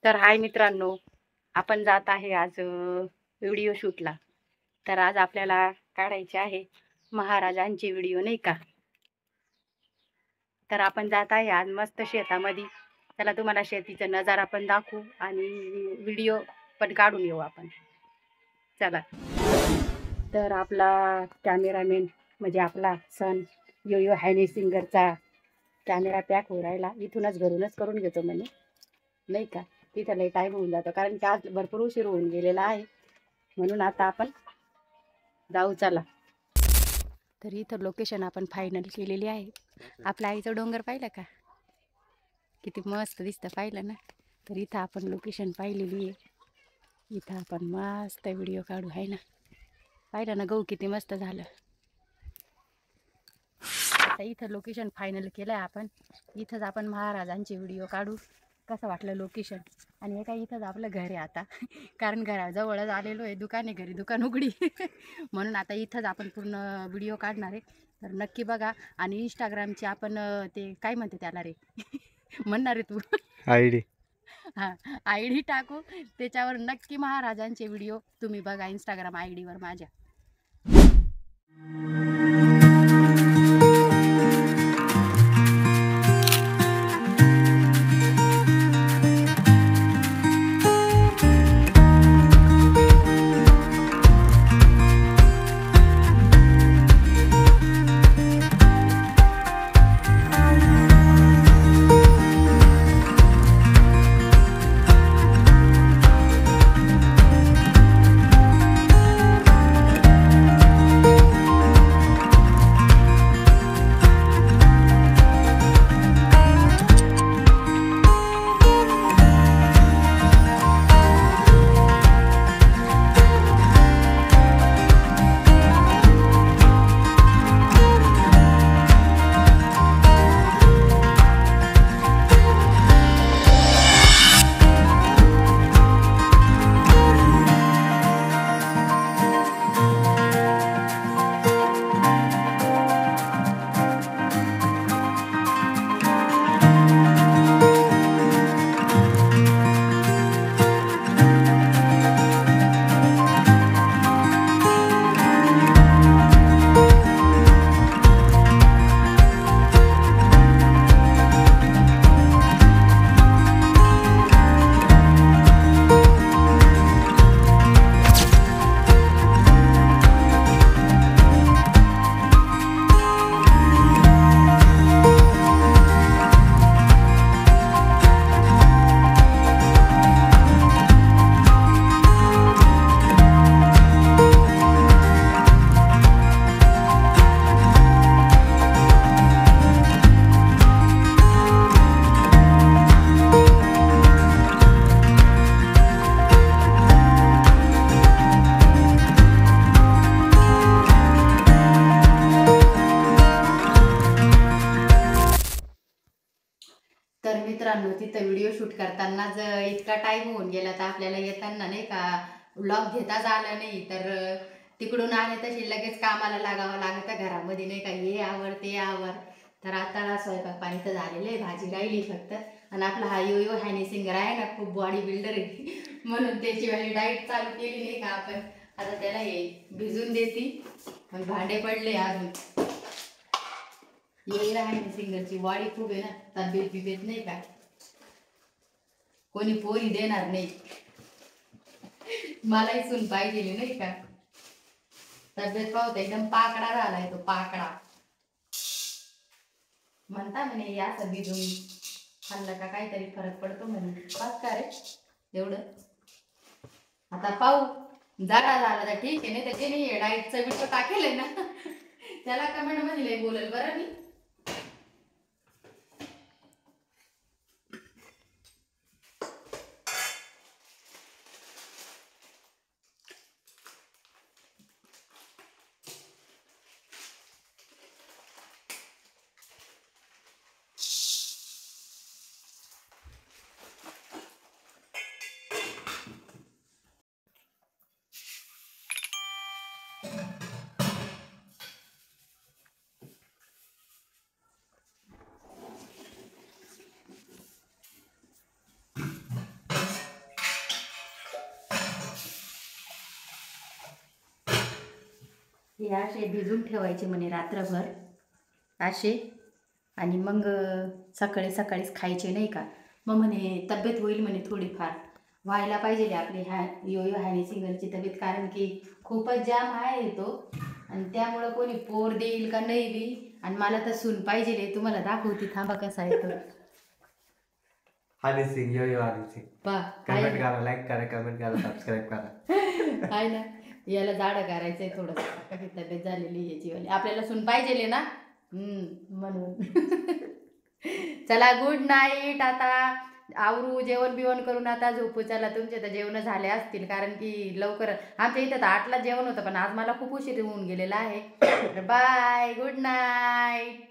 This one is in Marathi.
तर हाय मित्रांनो, आपण जात आहे आज व्हिडिओ शूटला. तर आज आपल्याला काढायचे आहे महाराजांचे व्हिडिओ नाही का. तर आपण जात आहे आज मस्त शेतामध्ये. चला तुम्हाला शेतीचा नजारा पण दाखवू आणि व्हिडिओ पण काढून येऊ आपण. चला. तर आपला कॅमेरामॅन म्हणजे आपला सन यो हॅनी सिंगरचा कॅमेरा पॅक होऊ राहिला. इथूनच घरूनच करून घेतो म्हणे नाही का. तिथं लई टाईम होऊन जातो कारण की आज भरपूर उशीर होऊन गेलेला आहे. म्हणून आता आपण जाऊ चला. तर इथं लोकेशन आपण फायनल केलेली आहे. आपल्या आईचं डोंगर पाहिलं का, किती मस्त दिसतं, पाहिलं ना. तर इथं आपण लोकेशन पाहिलेली आहे. इथं आपण मस्त व्हिडिओ काढू आहे ना. पाहिलं ना गहू किती मस्त झालं. आता इथं लोकेशन फायनल केलं आहे आपण. इथंच आपण महाराजांचे व्हिडिओ काढू. कसं वाटलं लोकेशन. आणि हे काय इथंच आपलं घर आहे आता कारण घराजवळच आलेलो आहे. दुकान आहे, घरी दुकान उघडी म्हणून आता इथंच आपण पूर्ण व्हिडिओ काढणार आहे. तर नक्की बघा. आणि इंस्टाग्रामचे आपण ते काय म्हणते त्याला रे म्हणणार आहे तू आयडी हां ID टाकू. त्याच्यावर नक्की महाराजांचे व्हिडिओ तुम्ही बघा इंस्टाग्राम ID वर माझ्या. तर मित्रांनो, तिथं व्हिडिओ शूट करताना इतका टाईम होऊन गेला तर आपल्याला येताना नाही का व्लॉग घेताच आला नाही. तर तिकडून आले तसे लगेच कामाला लागावं लागतं घरामध्ये नाही का, हे आवर ते आवर. तर आता स्वयंपाक पाणी तर झालेलं आहे, भाजी राहिली फक्त. आणि आपला हा यो हॅनी सिंगर आहे ना, खूप बॉडी बिल्डर आहे म्हणून त्याची वाली डाईट चालू केली नाही का आपण. आता त्याला हे भिजून देते. मग भांडे पडले अजून. ये हॅनी सिंगरची बॉडी खूप आहे ना, तब्येत बिबेत नाही का, कोणी पोरी देणार नाही. मलाही सून पाहिजे नाही का. तब्येत पाहत एकदम पाकडा झालाय तो, पाकडा. म्हणता म्हणे या भिजून खाल्लं का काहीतरी फरक पडतो म्हणे. बस का रे एवढं. आता पाहू, जागा झाला तर ठीक आहे, नाही तर ते नाही डाईटचा व्हिडिओ टाकेल ना त्याला कमेंट मध्ये बोलेल बरं मी. हे असे भिजून ठेवायचे म्हणे रात्रभर असे, आणि मग सकाळी सकाळीच खायचे नाही का. मग म्हणे तब्येत होईल म्हणे थोडीफार, व्हायला पाहिजे आपली योयो हॅनी सिंगरची तब्येत, कारण की खूपच जाम आहे तो. आणि त्यामुळं कोणी पोर देईल का नाही बी. आणि मला तर सून पाहिजे, तुम्हाला दाखवते थांबा कसा आहे तो. हनी सिंग, योयो हनी सिंग. पा कमेंट करा, लाईक करा, कमेंट करा, सबस्क्राईब करा. आहे ना, याला जाडं करायचंय थोडं, कशी तब्येत झालेली याची वाली. आपल्याला सून पाहिजे ना, म्हणून. चला गुड नाईट. आता आवरू, जेवण बिवण करून आता झोपू. चला तुमचे तर जेवण झाले असतील, कारण की लवकर आमच्या इथं तर 8ला जेवण होतं, पण आज मला खूप उशीर होऊन गेलेला आहे. Bye, good night.